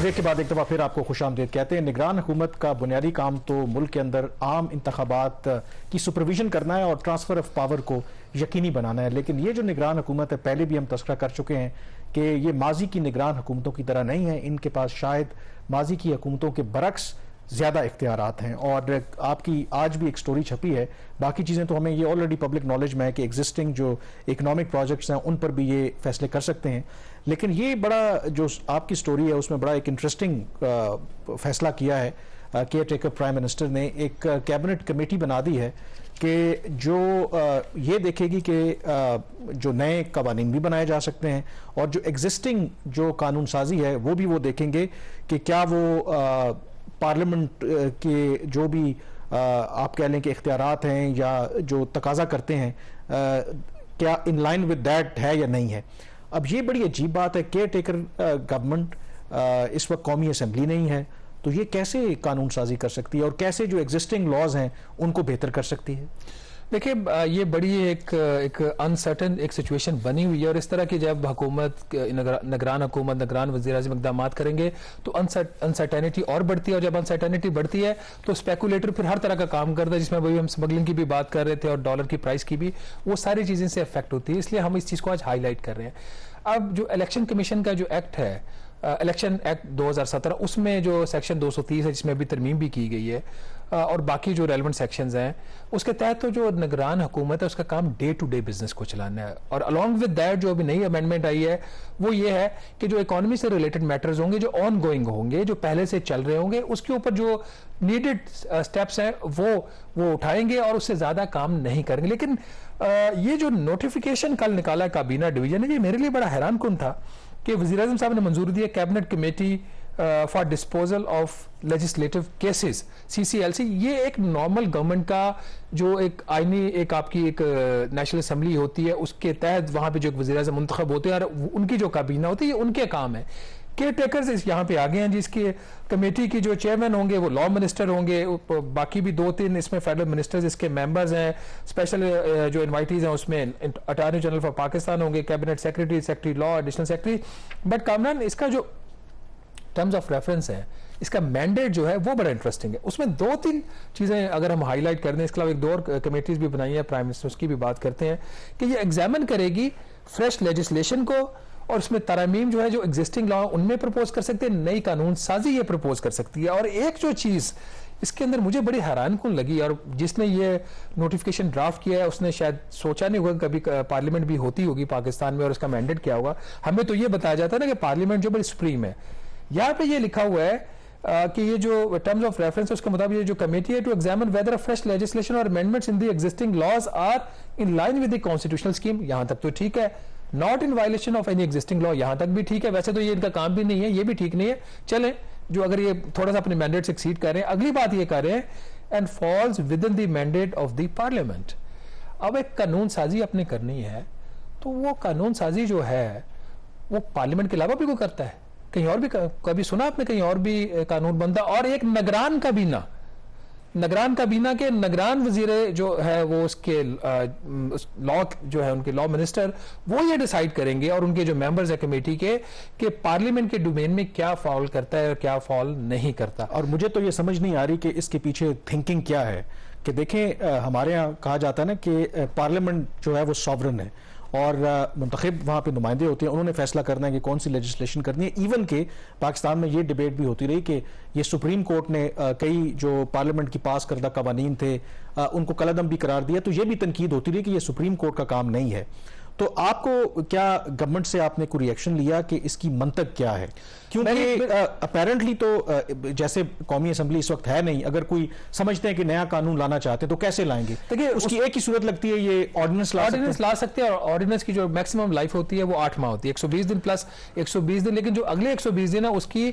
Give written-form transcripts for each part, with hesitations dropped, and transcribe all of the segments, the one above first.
Break کے بعد ایک دفعہ پھر آپ کو خوش آمدید کہتے ہیں. نگران حکومت کا بنیادی کام تو ملک کے اندر عام انتخابات کی سپرویژن کرنا ہے اور ٹرانسفر آف پاور کو یقینی بنانا ہے. لیکن یہ جو نگران حکومت ہے، پہلے بھی ہم تذکرہ کر چکے ہیں کہ یہ ماضی کی نگران حکومتوں کی طرح نہیں ہے. ان کے پاس شاید ماضی کی حکومتوں کے برعکس زیادہ اختیارات ہیں. اور آپ کی آج بھی ایک سٹوری چھپی ہے، باقی چیزیں تو ہمیں یہ آلریڈی پبلک نالج میں ہے کہ ایگزسٹنگ جو اکنامک پروجیکٹس ہیں ان پر بھی یہ فیصلے کر سکتے ہیں. لیکن یہ بڑا جو آپ کی سٹوری ہے اس میں بڑا ایک انٹرسٹنگ فیصلہ کیا ہے. کیئر ٹیکر پرائم منسٹر نے ایک کیبنٹ کمیٹی بنا دی ہے کہ جو یہ دیکھے گی کہ جو نئے قوانین بھی بنائے جا سکتے ہیں اور جو ایگزسٹنگ جو قانون سازی ہے وہ بھی وہ دیکھیں گے کہ کیا وہ پارلیمنٹ کے جو بھی آپ کہہ لیں کہ اختیارات ہیں یا جو تقاضا کرتے ہیں کیا ان لائن ود دیٹ ہے یا نہیں ہے. اب یہ بڑی عجیب بات ہے، کیئر ٹیکر گورنمنٹ اس وقت قومی اسمبلی نہیں ہے، تو یہ کیسے قانون سازی کر سکتی ہے اور کیسے جو ایگزسٹنگ لاز ہیں ان کو بہتر کر سکتی ہے؟ دیکھیں یہ بڑی ایک انسرٹن ایک سچویشن بنی ہوئی ہے، اور اس طرح کی جب حکومت نگران وزیر اعظم اقدامات کریں گے تو انسرٹینٹی اور بڑھتی ہے، اور جب انسرٹینٹی بڑھتی ہے تو اسپیکولیٹر پھر ہر طرح کا کام کرتا ہے، جس میں وہی ہم سمگلنگ کی بھی بات کر رہے تھے اور ڈالر کی پرائس کی بھی، وہ ساری چیزیں سے افیکٹ ہوتی ہے. اس لیے ہم اس چیز کو آج ہائی لائٹ کر رہے ہیں. اب جو الیکشن کمیشن کا جو ایکٹ ہے، الیکشن ایکٹ 2017، اس میں جو سیکشن 230 ہے جس میں ابھی ترمیم بھی کی گئی ہے، اور باقی جو ریلیونٹ سیکشنز ہیں اس کے تحت تو جو نگران حکومت ہے اس کا کام ڈے ٹو ڈے بزنس کو چلانا ہے. اور الانگ ود دیٹ جو ابھی نئی امینڈمنٹ آئی ہے وہ یہ ہے کہ جو اکانومی سے ریلیٹڈ میٹرز ہوں گے، جو آن گوئنگ ہوں گے، جو پہلے سے چل رہے ہوں گے، اس کے اوپر جو نیڈڈ سٹیپس ہیں وہ اٹھائیں گے اور اس سے زیادہ کام نہیں کریں گے. لیکن یہ جو نوٹیفیکیشن کل نکالا کابینہ ڈویژن نے، یہ میرے لیے بڑا حیران کن تھا کہ وزیر اعظم صاحب نے منظوری دی ہے cabinet committee for disposal of legislative cases CCLC. یہ ایک نارمل گورنمنٹ کا جو ایک آئینی ایک آپ کی ایک نیشنل اسمبلی ہوتی ہے، اس کے تحت وہاں پہ جو ایک وزیر اعظم منتخب ہوتے ہیں اور ان کی جو کابینہ ہوتی ہے یہ ان کے کام ہے. کیئر ٹیکرز یہاں پہ آگے ہیں، جس کی کمیٹی کی جو چیئرمین ہوں گے وہ لا منسٹر ہوں گے، باقی بھی 2-3 اس میں فیڈرل منسٹرز اس کے ممبرز ہیں، اسپیشل جو انوائٹیز ہیں اس میں اٹارنی جنرل فار پاکستان ہوں گے، cabinet secretary law, additional secretary. But Kamran اس کا جو ٹرمز آف ریفرنس ہے، اس کا مینڈیٹ جو ہے وہ بڑا انٹرسٹنگ ہے. اس میں 2-3 چیزیں اگر ہم ہائی لائٹ کر دیں، اس کے علاوہ ایک 2 کمیٹیز بھی بنائی ہیں پرائم منسٹر، اس کی بھی بات کرتے ہیں کہ یہ ایگزامن کرے گی فریش لیجسلیشن کو، اور اس میں ترامیم جو ہے جو ایگزسٹنگ لا ان میں پرپوز کر سکتے ہیں، نئی قانون سازی یہ پرپوز کر سکتی ہے. اور ایک جو چیز اس کے اندر مجھے بڑی حیران کن لگی، اور جس نے یہ نوٹیفیکیشن ڈرافٹ کیا ہے اس نے شاید سوچا نہیں ہوگا کبھی پارلیمنٹ بھی ہوتی ہوگی پاکستان میں اور اس کا مینڈیٹ کیا ہوگا. ہمیں تو یہ بتایا جاتا ہے نا کہ پارلیمنٹ جو بڑی سپریم ہے. یہاں پہ یہ لکھا ہوا ہے کہ یہ جو ٹرمز آف ریفرنس ہے اس کے مطابق یہ جو کمیٹی ہے to examine whether fresh legislation اور amendments in the existing laws are in line with the constitutional scheme. یہاں تک تو ٹھیک ہے، not in violation of any existing law, یہاں تک بھی ٹھیک ہے. ویسے تو یہ ان کا کام بھی نہیں ہے، یہ بھی ٹھیک نہیں ہے. چلیں جو اگر یہ تھوڑا سا اپنے مینڈیٹ سے ایکسیڈ کر رہے ہیں، اگلی بات یہ کر رہے ہیں and falls with in the mandate of the parliament. اب ایک قانون سازی اپنے کرنی ہے تو وہ قانون سازی جو ہے وہ پارلیمنٹ کے علاوہ بھی کوئی کرتا ہے؟ کہیں اور بھی کبھی سنا آپ نے کہیں اور بھی قانون بنتا؟ اور ایک نگران کابینہ کے نگران وزیر جو ہے وہ اس کے لا جو ہے ان کے لا منسٹر وہ یہ ڈیسائیڈ کریں گے، اور ان کے جو ممبرز ہیں کمیٹی کے، کہ پارلیمنٹ کے ڈومین میں کیا فال کرتا ہے اور کیا فال نہیں کرتا. اور مجھے تو یہ سمجھ نہیں آ رہی کہ اس کے پیچھے تھنکنگ کیا ہے. کہ دیکھیں ہمارے ہاں کہا جاتا ہے نا کہ پارلیمنٹ جو ہے وہ ساورن ہے اور منتخب وہاں پہ نمائندے ہوتے ہیں، انہوں نے فیصلہ کرنا ہے کہ کون سی لیجسلیشن کرنی ہے. ایون کہ پاکستان میں یہ ڈیبیٹ بھی ہوتی رہی کہ یہ سپریم کورٹ نے کئی جو پارلیمنٹ کی پاس کردہ قوانین تھے ان کو کالعدم بھی قرار دیا، تو یہ بھی تنقید ہوتی رہی کہ یہ سپریم کورٹ کا کام نہیں ہے. تو آپ کو کیا گورنمنٹ سے آپ نے کوئی ریئیکشن لیا کہ اس کی منطق کیا ہے؟ کیونکہ اپیرنٹلی تو جیسے قومی اسمبلی اس وقت ہے نہیں، اگر کوئی سمجھتے ہیں کہ نیا قانون لانا چاہتے ہیں تو کیسے لائیں گے؟ دیکھیں اس کی ایک ہی صورت لگتی ہے، یہ آرڈیننس لا سکتے ہیں، اور آرڈیننس کی جو میکسیمم لائف ہوتی ہے وہ 8 ماہ ہوتی ہے، 120 دن پلس 120 دن. لیکن جو اگلے 120 دن ہے اس کی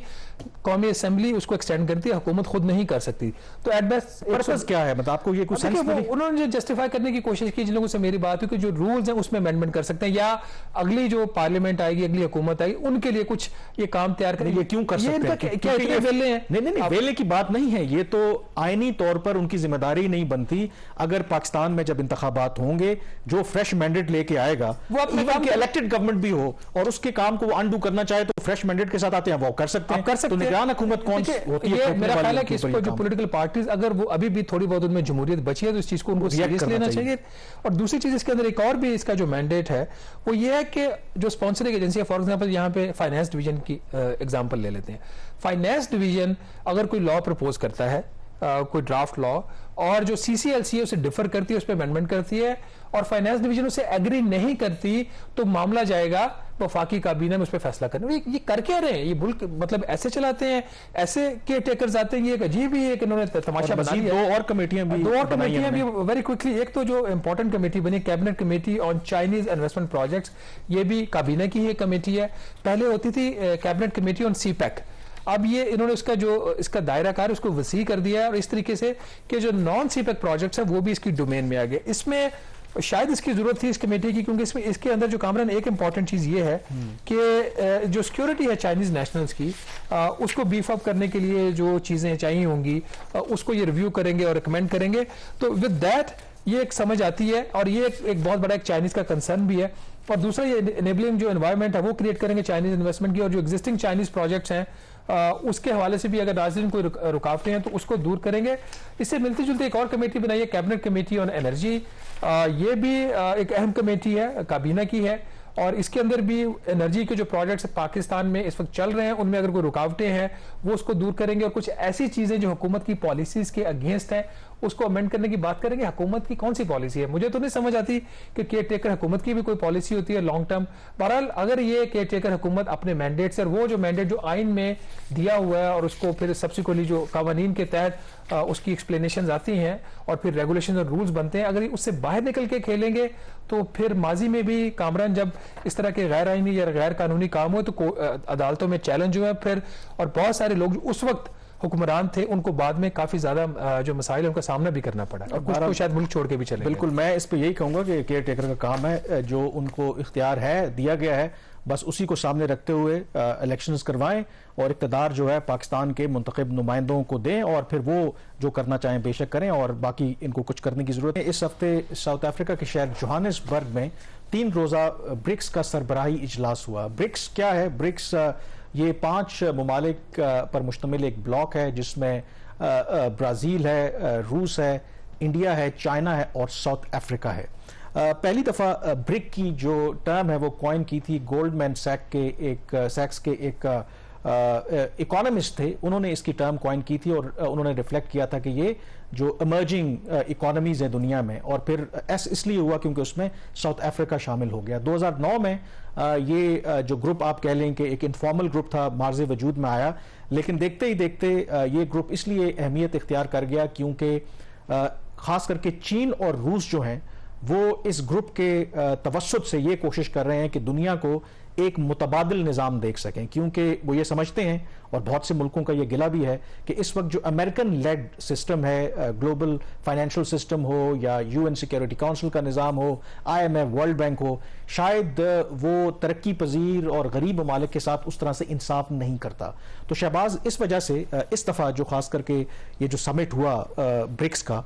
قومی اسمبلی اس کو ایکسٹینڈ کرتی ہے، حکومت خود نہیں کر سکتی. تو ایٹ بیسٹ پرپس کیا ہے؟ مطلب آپ کو یہ کچھ انہوں نے جسٹیفائی کرنے کی کوشش کی، جن لوگوں سے میری بات ہوئی کہ جو رولز ہیں اس میں امینڈمنٹ امپلیمنٹ کر سکتے ہیں, یا اگلی جو پارلیمنٹ آئے گی, اگلی حکومت آئے گی, ان کے لیے کچھ یہ کام تیار کریں. یہ کیوں کر سکتے ہیں؟ کیا اتنے ویلے ہیں؟ نہیں, ویلے کی بات نہیں ہے, یہ تو آئینی طور پر ان کی ذمہ داری نہیں بنتی. اگر پاکستان میں جب انتخابات ہوں گے, جو فریش مینڈیٹ لے کے آئے گا, وہ الیکٹڈ گورنمنٹ بھی ہو اور اس کے کام کو وہ انڈو کرنا چاہے تو فریش مینڈیٹ کے ساتھ آتے ہیں, وہ کر سکتے ہیں. تو نگران حکومت کون ہوتی ہے؟ میرا خیال ہے کہ اس پر جو پولیٹیکل پارٹیز اگر وہ ابھی بھی تھوڑی بہت ان میں جمہوریت بچی ہے تو اس چیز کو ان کو سیریس لینا چاہیے. اور دوسری چیز اس کے اندر ایک اور بھی اس کا جو مینڈیٹ ہے وہ یہ ہے کہ جو اسپانسرنگ ایجنسی ہے, فار ایگزامپل یہاں پہ فائنانس ڈویژن کی ایگزامپل لے لیتے ہیں. فائنانس ڈویژن اگر کوئی لا پرپوز کرتا ہے, کوئی ڈرافٹ لا, اور جو سی سی ایل سی ہے اسے ڈیفر کرتی ہے, اس پہ امینڈمنٹ کرتی ہے, اور فائنانس ڈویژن اسے ایگری نہیں کرتی تو معاملہ جائے گا وفاقی کابینہ میں اس پہ فیصلہ کرنے. یہ کر کے رہے ہیں, یہ ملک مطلب ایسے چلاتے ہیں, ایسے کیئر ٹیکرز آتے ہیں. یہ ایک عجیب ہی ہے کہ انہوں نے تماشا بنا لیا. دو اور کمیٹیاں بھی ویری کوئکلی, ایک تو جو امپورٹنٹ کمیٹی بنی کیبنٹ کمیٹی آن چائنیز انویسٹمنٹ پروجیکٹس, یہ بھی کابینہ کی ہی کمیٹی ہے. پہلے ہوتی تھی cabinet committee on CPEC. اب یہ انہوں نے اس کا دائرہ کار اس کو وسیع کر دیا ہے, اور اس طریقے سے کہ جو نان سی پیک پروجیکٹس ہیں وہ بھی اس کی ڈومین میں آ گئے. اس میں شاید اس کی ضرورت تھی اس کمیٹی کی, کیونکہ اس کے اندر جو کامران ایک امپورٹنٹ چیز یہ ہے کہ جو سیکیورٹی ہے چائنیز نیشنلز کی, اس کو بیف اپ کرنے کے لیے جو چیزیں چاہیے ہوں گی اس کو یہ ریویو کریں گے اور ریکمینڈ کریں گے. تو ود دیٹ یہ ایک سمجھ آتی ہے, اور یہ ایک بہت بڑا ایک چائنیز کا کنسرن بھی ہے. اور دوسرا یہ انیبلنگ جو انوائرمنٹ ہے وہ کریٹ کریں گے چائنیز انویسٹمنٹ کی, اور جو ایگزسٹنگ چائنیز پروجیکٹس ہیں اس کے حوالے سے بھی اگر ناظرین کوئی رکاوٹیں ہیں تو اس کو دور کریں گے. اس سے ملتی جلتی ایک اور کمیٹی بنائی ہے کیبنٹ کمیٹی آن انرجی. یہ بھی ایک اہم کمیٹی ہے, کابینہ کی ہے, اور اس کے اندر بھی انرجی کے جو پروجیکٹس پاکستان میں اس وقت چل رہے ہیں ان میں اگر کوئی رکاوٹیں ہیں وہ اس کو دور کریں گے, اور کچھ ایسی چیزیں جو حکومت کی پالیسیز کے اگینسٹ ہیں اس کو امینڈ کرنے کی بات کریں گے. حکومت کی کون سی پالیسی ہے, مجھے تو نہیں سمجھ آتی کہ کیئر ٹیکر حکومت کی بھی کوئی پالیسی ہوتی ہے لانگ ٹرم. بہرحال اگر یہ کیئر ٹیکر حکومت اپنے مینڈیٹ سے, اور وہ جو مینڈیٹ جو آئین میں دیا ہوا ہے اور اس کو پھر سبسیکوئنٹلی جو قوانین کے تحت اس کی ایکسپلینیشنز آتی ہیں اور پھر ریگولیشنز اور رولز بنتے ہیں, اگر اس سے باہر نکل کے کھیلیں گے تو پھر ماضی میں بھی کامران جب اس طرح کے غیر آئینی یا غیر قانونی کام ہوئے تو عدالتوں میں چیلنج ہوئے پھر, اور بہت سارے لوگ جو اس وقت حکمران تھے ان کو بعد میں کافی زیادہ جو مسائل ان کا سامنا بھی کرنا پڑا, اور کچھ تو شاید ملک چھوڑ کے بھی چلے. بالکل, میں اس پہ یہی کہوں گا کہ کیئر ٹیکر کا کام ہے, جو ان کو اختیار ہے دیا گیا ہے بس اسی کو سامنے رکھتے ہوئے الیکشنز کروائیں اور اقتدار جو ہے پاکستان کے منتخب نمائندوں کو دیں, اور پھر وہ جو کرنا چاہیں بے شک کریں, اور باقی ان کو کچھ کرنے کی ضرورت ہے. اس ہفتے ساؤتھ افریقہ کے شہر جوہانسبرگ میں 3 روزہ برکس کا سربراہی اجلاس ہوا. برکس کیا ہے؟ برکس یہ 5 ممالک پر مشتمل ایک بلاک ہے جس میں برازیل ہے, روس ہے, انڈیا ہے, چائنا ہے اور ساؤتھ افریقہ ہے. پہلی دفعہ برک کی جو ٹرم ہے وہ کوائن کی تھی گولڈمین سیکس کے ایک اکانومسٹ تھے, انہوں نے اس کی ٹرم کوائن کی تھی, اور انہوں نے ریفلیکٹ کیا تھا کہ یہ جو ایمرجنگ اکانومیز ہیں دنیا میں, اور پھر اس لیے ہوا کیونکہ اس میں ساؤتھ افریقہ شامل ہو گیا. 2009 میں یہ جو گروپ آپ کہہ لیں کہ ایک انفارمل گروپ تھا مارز وجود میں آیا, لیکن دیکھتے ہی دیکھتے یہ گروپ اس لیے اہمیت اختیار کر گیا کیونکہ خاص کر کے چین اور روس جو ہیں وہ اس گروپ کے توسط سے یہ کوشش کر رہے ہیں کہ دنیا کو ایک متبادل نظام دیکھ سکیں, کیونکہ وہ یہ سمجھتے ہیں, اور بہت سے ملکوں کا یہ گلہ بھی ہے, کہ اس وقت جو امریکن لیڈ سسٹم ہے, گلوبل فائنینشل سسٹم ہو یا UN سیکیورٹی کونسل کا نظام ہو, IMF, ورلڈ بینک ہو, شاید وہ ترقی پذیر اور غریب ممالک کے ساتھ اس طرح سے انصاف نہیں کرتا. تو شہباز اس وجہ سے اس دفعہ جو خاص کر کے یہ جو سمٹ ہوا برکس کا,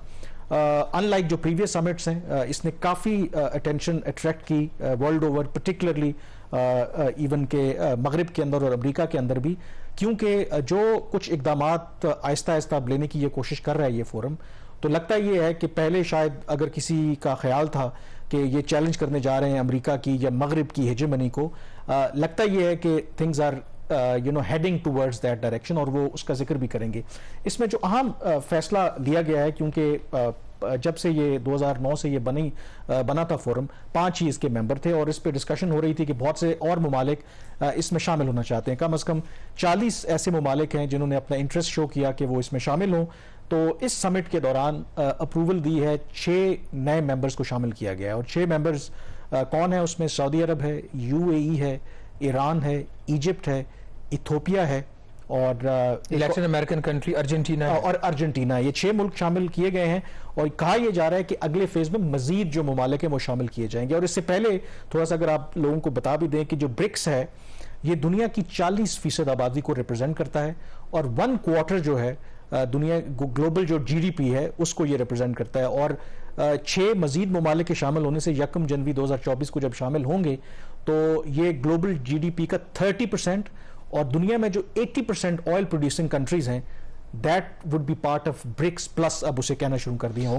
ان لائک جو پریویس سمٹس ہیں, اس نے کافی اٹینشن اٹریکٹ کی ورلڈ اوور, پرٹیکولرلی ایون کہ مغرب کے اندر اور امریکہ کے اندر بھی, کیونکہ جو کچھ اقدامات آہستہ آہستہ اب لینے کی یہ کوشش کر رہا ہے یہ فورم. تو لگتا یہ ہے کہ پہلے شاید اگر کسی کا خیال تھا کہ یہ چیلنج کرنے جا رہے ہیں امریکہ کی یا مغرب کی ہیجمنی کو, لگتا یہ ہے کہ things are heading towards that direction, اور وہ اس کا ذکر بھی کریں گے. اس میں جو اہم فیصلہ لیا گیا ہے, کیونکہ جب سے یہ 2009 سے یہ بنا تھا فورم, 5 ہی اس کے ممبر تھے, اور اس پہ ڈسکشن ہو رہی تھی کہ بہت سے اور ممالک اس میں شامل ہونا چاہتے ہیں. کم از کم 40 ایسے ممالک ہیں جنہوں نے اپنا انٹرسٹ شو کیا کہ وہ اس میں شامل ہوں. تو اس سمٹ کے دوران اپروول دی ہے, 6 نئے ممبرز کو شامل کیا گیا ہے, اور 6 ممبرز کون ہیں اس میں؟ سعودی عرب ہے, UAE ہے, ایران ہے, ایجپٹ ہے, ایتھوپیا ہے, اور لیٹن امریکن کنٹری ارجنٹینا اور ارجنٹینا، یہ 6 ملک شامل کیے گئے ہیں اور کہا یہ جا رہا ہے کہ اگلے فیز میں مزید جو ممالک ہیں وہ شامل کیے جائیں گے. اور اس سے پہلے تھوڑا سا اگر آپ لوگوں کو بتا بھی دیں کہ جو برکس ہے یہ دنیا کی 40% آبادی کو ریپرزینٹ کرتا ہے اور 1/4 جو ہے دنیا گلوبل جو جی ڈی پی ہے اس کو یہ ریپرزینٹ کرتا ہے. اور 6 مزید ممالک کے شامل ہونے سے 1 جنوری 2024 کو جب شامل ہوں گے تو یہ گلوبل جی ڈی پی کا 30% اور دنیا میں جو 80% آئل پروڈیوسنگ کنٹریز ہیں that would be part of BRICS plus اب اسے کہنا شروع کر دیے ہوں گے.